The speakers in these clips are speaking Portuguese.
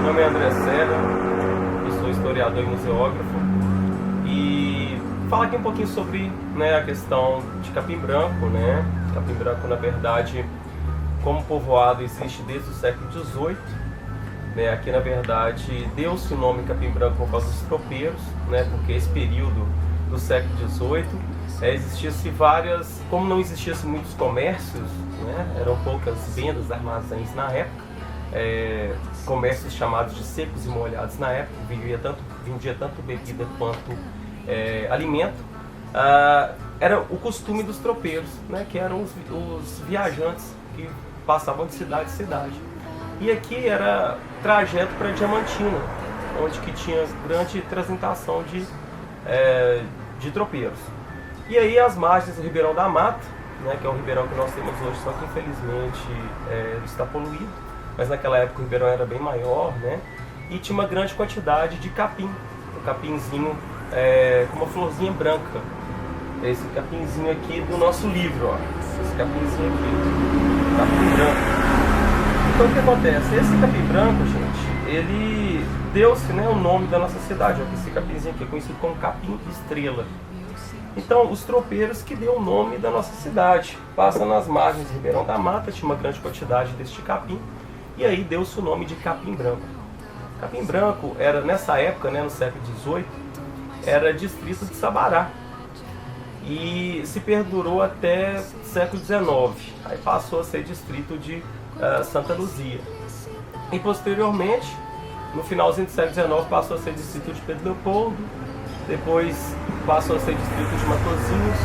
nome é André Serra, eu sou historiador e museógrafo e falar aqui um pouquinho sobre, a questão de Capim Branco. Capim Branco, na verdade, como povoado, existe desde o século XVIII. Aqui, na verdade, deu-se o nome Capim Branco por causa dos tropeiros, porque esse período do século XVIII existia-se várias, como não existiam muitos comércios, eram poucas vendas, armazéns na época, comércios chamados de secos e molhados na época, vendia tanto bebida quanto alimento. Era o costume dos tropeiros, que eram os viajantes que passavam de cidade em cidade. E aqui era trajeto para Diamantina, onde que tinha grande transitação de tropeiros. E aí as margens do Ribeirão da Mata, que é o ribeirão que nós temos hoje, só que infelizmente está poluído, mas naquela época o ribeirão era bem maior, e tinha uma grande quantidade de capim, um capinzinho com uma florzinha branca. Esse capinzinho aqui do nosso livro, ó. Esse capinzinho aqui, capim branco. Então o que acontece? Esse capim branco, gente, ele deu-se o nome da nossa cidade, esse capinzinho aqui é conhecido como Capim Estrela. Então, os tropeiros que deu o nome da nossa cidade, passa nas margens do Ribeirão da Mata, tinha uma grande quantidade deste capim, e aí deu-se o nome de Capim Branco. Capim Branco era, nessa época, no século XVIII, era distrito de Sabará, e se perdurou até o século XIX, aí passou a ser distrito de Santa Luzia. E posteriormente, no finalzinho do século XIX, passou a ser distrito de Pedro Leopoldo, depois passou a ser distrito de Matosinhos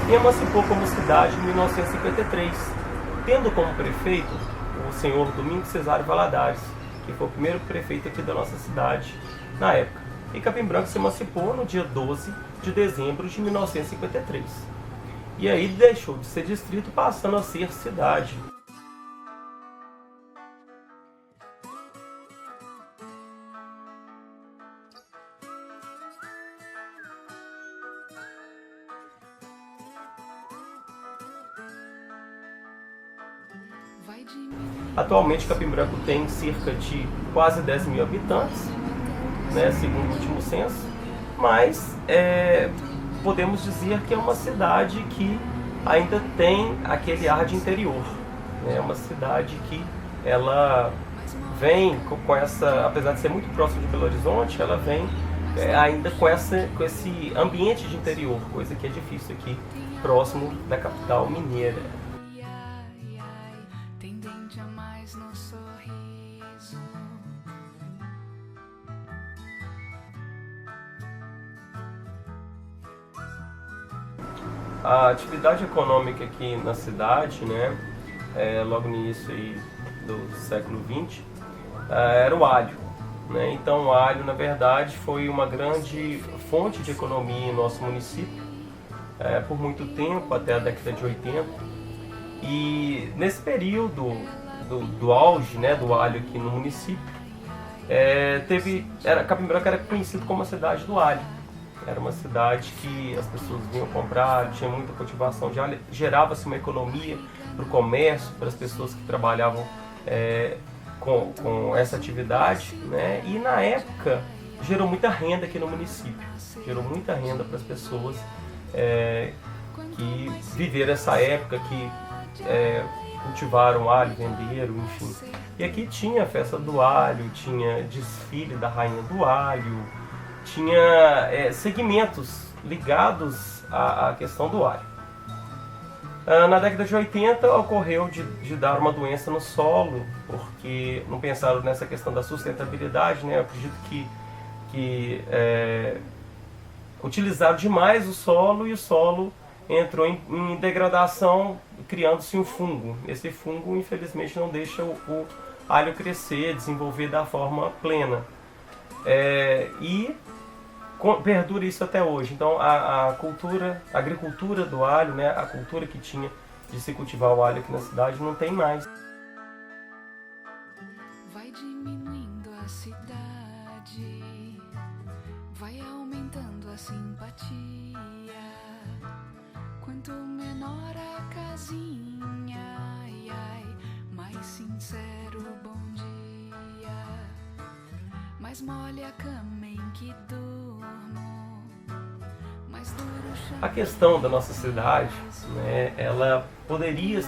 e emancipou como cidade em 1953, tendo como prefeito o senhor Domingos Cesário Valadares, que foi o primeiro prefeito aqui da nossa cidade na época. E Capim Branco se emancipou no dia 12 de dezembro de 1953. E aí deixou de ser distrito, passando a ser cidade. Atualmente, Capim Branco tem cerca de quase 10 mil habitantes, segundo o último censo, mas podemos dizer que é uma cidade que ainda tem aquele ar de interior. É uma cidade que ela vem com essa, apesar de ser muito próxima de Belo Horizonte, ela vem ainda com esse ambiente de interior, coisa que é difícil aqui próximo da capital mineira. A atividade econômica aqui na cidade, logo no início aí do século XX, era o alho. Então o alho, na verdade, foi uma grande fonte de economia em nosso município por muito tempo, até a década de 80. E nesse período do auge do alho aqui no município, Capim Branco era conhecido como a cidade do alho. Era uma cidade que as pessoas vinham comprar, tinha muita cultivação de alho, gerava-se uma economia para o comércio, para as pessoas que trabalhavam com essa atividade, E na época gerou muita renda aqui no município, gerou muita renda para as pessoas que viveram essa época, que cultivaram alho, venderam, enfim. E aqui tinha a festa do alho, tinha desfile da rainha do alho, tinha segmentos ligados à questão do alho. Na década de 80 ocorreu de dar uma doença no solo, porque não pensaram nessa questão da sustentabilidade, Eu acredito que utilizaram demais o solo e o solo entrou em degradação, criando-se um fungo. Esse fungo, infelizmente, não deixa o alho crescer, desenvolver da forma plena. E perdura isso até hoje. Então a agricultura do alho, a cultura que tinha de se cultivar o alho aqui na cidade não tem mais. Vai diminuindo a cidade, vai aumentando a simpatia. Quanto menor a casinha, ai, ai, mais sincero bom dia. mais mole a cama em que durmo, mais duro o chão. A questão da nossa cidade, né, ela poderia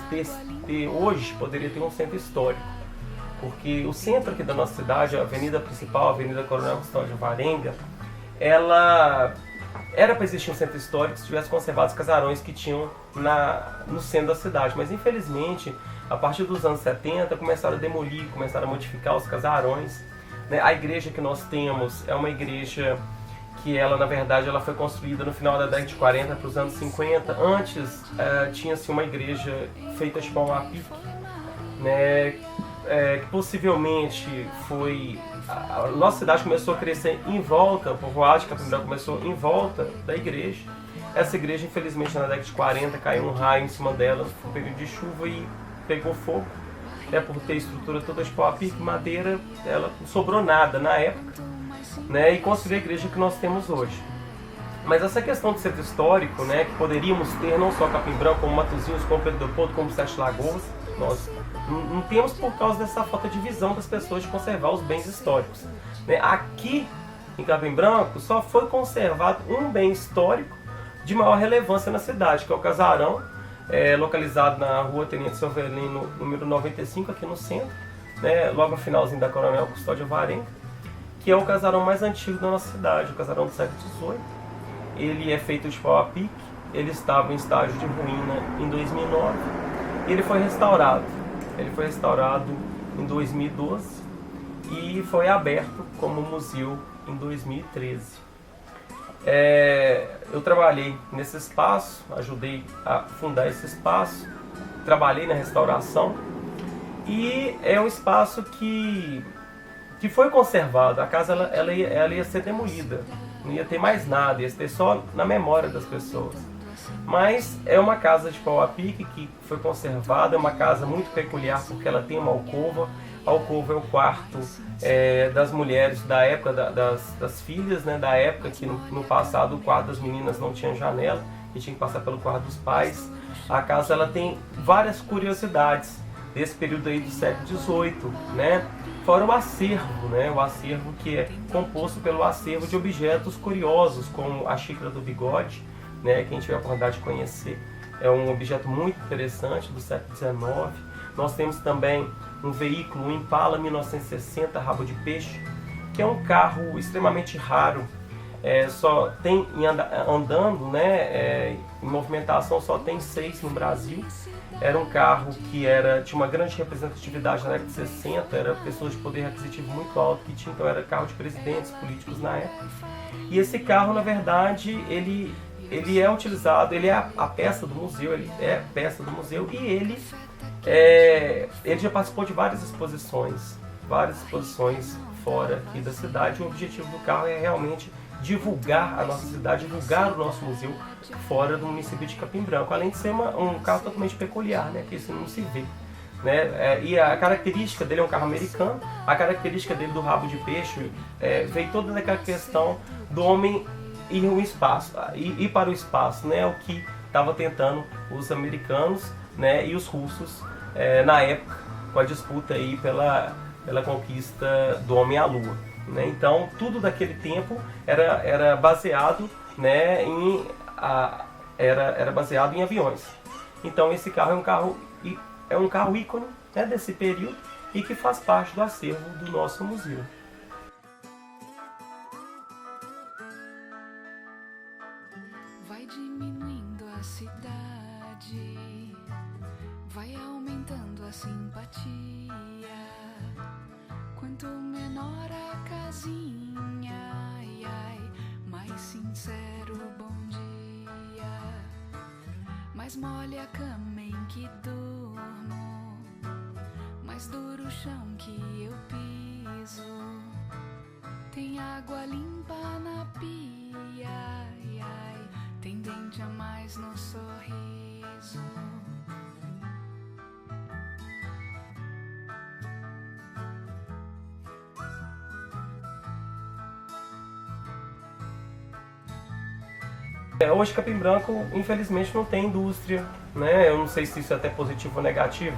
hoje poderia ter um centro histórico, porque o centro aqui da nossa cidade, a avenida principal, a Avenida Coronel Custódio de Alvarenga, ela era para existir um centro histórico se tivesse conservado os casarões que tinham no centro da cidade, mas infelizmente a partir dos anos 70 começaram a demolir, começaram a modificar os casarões, né? A igreja que nós temos é uma igreja que ela, na verdade, ela foi construída no final da década de 40 para os anos 50. Antes tinha-se uma igreja feita de pau a pique, né? Que possivelmente foi... A nossa cidade começou a crescer em volta, o povoado de Capim Branco começou em volta da igreja. Essa igreja, infelizmente, na década de 40, caiu um raio em cima dela, no período de chuva, e pegou fogo. Por ter estrutura toda de pau a pique, madeira, ela não sobrou nada na época, né? E construiu a igreja que nós temos hoje. Mas essa questão de centro histórico, né, que poderíamos ter não só Capim Branco, como Matosinhos, como Pedro Leopoldo, como Sete Lagoas, nós não temos por causa dessa falta de visão das pessoas de conservar os bens históricos, né? Aqui em Capim Branco só foi conservado um bem histórico de maior relevância na cidade, que é o casarão, localizado na rua Tenente Silvelino, número 95, aqui no centro, né, logo no finalzinho da Coronel Custódio de Alvarenga, que é o casarão mais antigo da nossa cidade, o casarão do século XVIII. Ele é feito de pau a pique, ele estava em estágio de ruína em 2009, e ele foi restaurado. Ele foi restaurado em 2012 e foi aberto como museu em 2013. Eu trabalhei nesse espaço, ajudei a fundar esse espaço, trabalhei na restauração, e é um espaço que foi conservado. A casa ela ia ser demolida, não ia ter mais nada, ia ter só na memória das pessoas. Mas é uma casa de pau a pique que foi conservada, é uma casa muito peculiar porque ela tem uma alcova. A alcova é o quarto das mulheres da época, das filhas, né, da época que no passado o quarto das meninas não tinha janela e tinha que passar pelo quarto dos pais. A casa ela tem várias curiosidades desse período aí do século XVIII, né? Fora o acervo, né? O acervo que é composto pelo acervo de objetos curiosos, como a xícara do bigode, né? Quem tiver a oportunidade de conhecer, é um objeto muito interessante do século XIX. Nós temos também um veículo, um Impala 1960 rabo de peixe, que é um carro extremamente raro. Só tem andando, né, em movimentação, só tem 6 no Brasil. Era um carro que tinha uma grande representatividade na década de 60, era pessoas de poder aquisitivo muito alto que tinha, então era carro de presidentes políticos na época. E esse carro, na verdade, ele é utilizado, ele é a peça do museu, ele é peça do museu, e ele já participou de várias exposições fora aqui da cidade. O objetivo do carro é realmente divulgar a nossa cidade, divulgar o nosso museu fora do município de Capim Branco, além de ser um carro totalmente peculiar, né, que isso não se vê, né? E a característica dele é um carro americano. A característica dele do rabo de peixe veio toda daquela questão do homem ir no espaço, ir para o espaço, né, o que estava tentando os americanos, né, e os russos na época, com a disputa aí pela conquista do homem à Lua, né? Então tudo daquele tempo era baseado, né, era baseado em aviões. Então esse carro é um carro ícone, né, desse período, e que faz parte do acervo do nosso museu. Vai diminuindo a cidade, vai aumentando a simpatia. Quanto menor a casinha, ai, ai, mais sincero o bom dia. Mais mole a cama em que durmo, mais duro o chão que eu piso. Tem água limpa na pia, ai, ai, tem dente a mais no sorriso. Hoje Capim Branco, infelizmente, não tem indústria, né? Eu não sei se isso é até positivo ou negativo,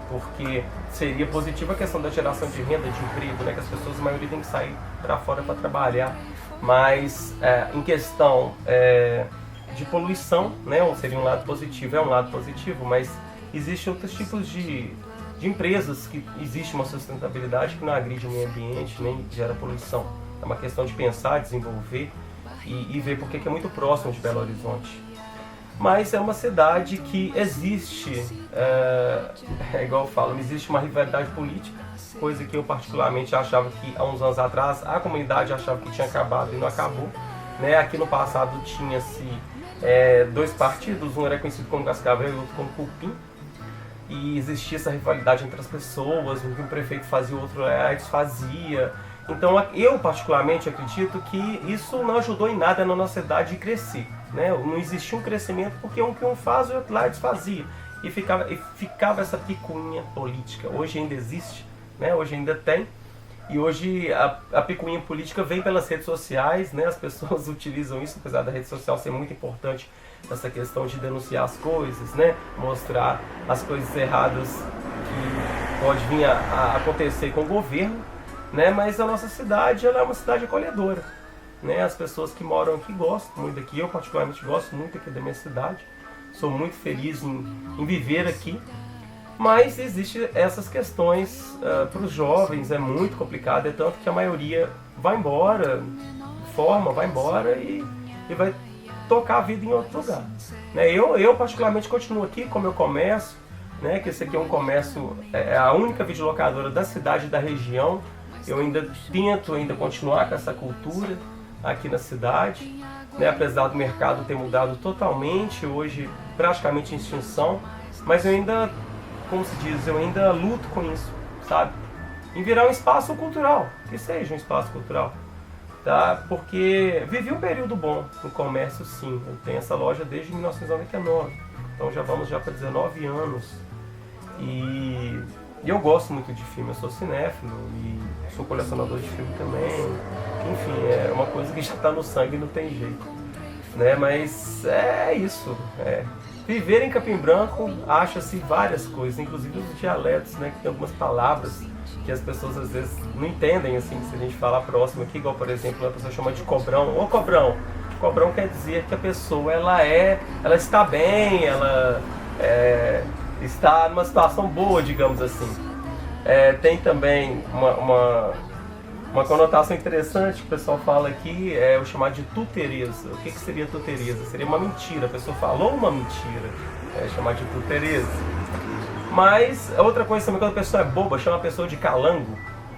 porque seria positiva a questão da geração de renda, de emprego, né, que as pessoas, a maioria, tem que sair para fora para trabalhar, mas em questão de poluição, né, seria um lado positivo, é um lado positivo, mas existem outros tipos de empresas que existe uma sustentabilidade que não agride o meio ambiente, nem gera poluição. É uma questão de pensar, desenvolver e ver porque que é muito próximo de Belo Horizonte. Mas é uma cidade que existe, igual eu falo, existe uma rivalidade política, coisa que eu particularmente achava que há uns anos atrás a comunidade achava que tinha acabado e não acabou. Né? Aqui no passado tinha-se dois partidos, um era conhecido como Cascavel e outro como Cupim, e existia essa rivalidade entre as pessoas, um que um prefeito fazia, o outro desfazia. Então eu particularmente acredito que isso não ajudou em nada na nossa cidade de crescer. Né? Não existia um crescimento porque um que um faz, o outro lá desfazia. E ficava essa picuinha política. Hoje ainda existe, né? Hoje ainda tem. E hoje a picuinha política vem pelas redes sociais, né? As pessoas utilizam isso, apesar da rede social ser muito importante nessa questão de denunciar as coisas, né? Mostrar as coisas erradas que pode vir a acontecer com o governo, né? Mas a nossa cidade, ela é uma cidade acolhedora, né? As pessoas que moram aqui gostam muito daqui, eu particularmente gosto muito aqui da minha cidade, sou muito feliz em viver aqui. Mas existem essas questões para os jovens, é muito complicado, é tanto que a maioria vai embora, vai embora e vai tocar a vida em outro lugar. Né? Eu particularmente continuo aqui com o meu comércio, né? Que esse aqui é um comércio, é a única videolocadora da cidade e da região. Eu ainda tento continuar com essa cultura aqui na cidade, né? Apesar do mercado ter mudado totalmente, hoje praticamente em extinção, mas eu ainda, como se diz, eu ainda luto com isso, sabe? Em virar um espaço cultural, que seja um espaço cultural, tá? Porque vivi um período bom no comércio, sim. Eu tenho essa loja desde 1999, então já vamos para 19 anos. E eu gosto muito de filme, eu sou cinéfilo e sou colecionador de filme também. Enfim, é uma coisa que já está no sangue e não tem jeito, né? Mas é isso, Viver em Capim Branco, acha-se várias coisas, inclusive os dialetos, né, que tem algumas palavras que as pessoas às vezes não entendem, assim, se a gente falar próximo aqui, igual por exemplo, a pessoa chama de cobrão. Ô cobrão! Cobrão quer dizer que a pessoa ela está bem, ela está numa situação boa, digamos assim. Tem também uma conotação interessante que o pessoal fala aqui, é o chamado de tutereza. O que seria tutereza? Seria uma mentira, a pessoa falou uma mentira, chamado de tutereza. Mas outra coisa também, quando a pessoa é boba, chama a pessoa de calango,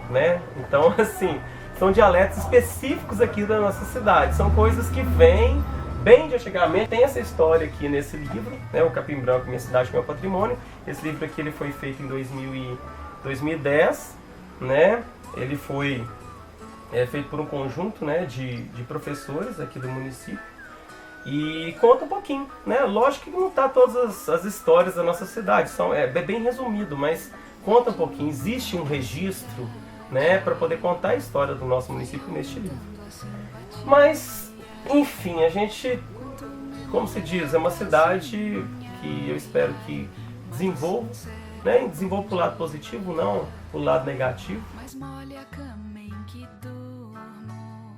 né? Então, assim, são dialetos específicos aqui da nossa cidade, são coisas que vêm bem de antigamente. Tem essa história aqui nesse livro, né? O Capim Branco, Minha Cidade, Meu Patrimônio. Esse livro aqui ele foi feito em 2010, né? Ele foi feito por um conjunto, né, de professores aqui do município e conta um pouquinho, né? Lógico que não está todas as histórias da nossa cidade, é bem resumido, mas conta um pouquinho. Existe um registro, né, para poder contar a história do nosso município neste livro. Mas, enfim, a gente, como se diz, é uma cidade que eu espero que desenvolva, né? Desenvolva para o lado positivo, não para o lado negativo. Mais mole a cama em que durmo,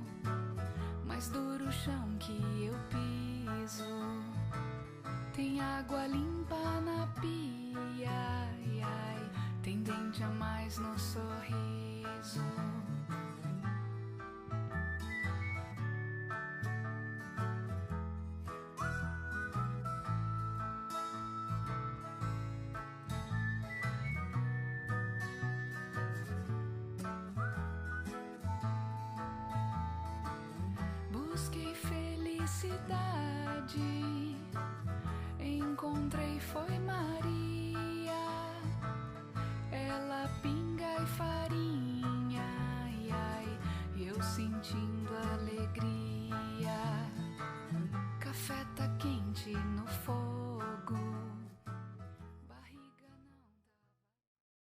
mais duro o chão que eu piso. Tem água limpa na pia, ai, ai, tem dente a mais no sorriso. Busquei felicidade, encontrei foi Maria.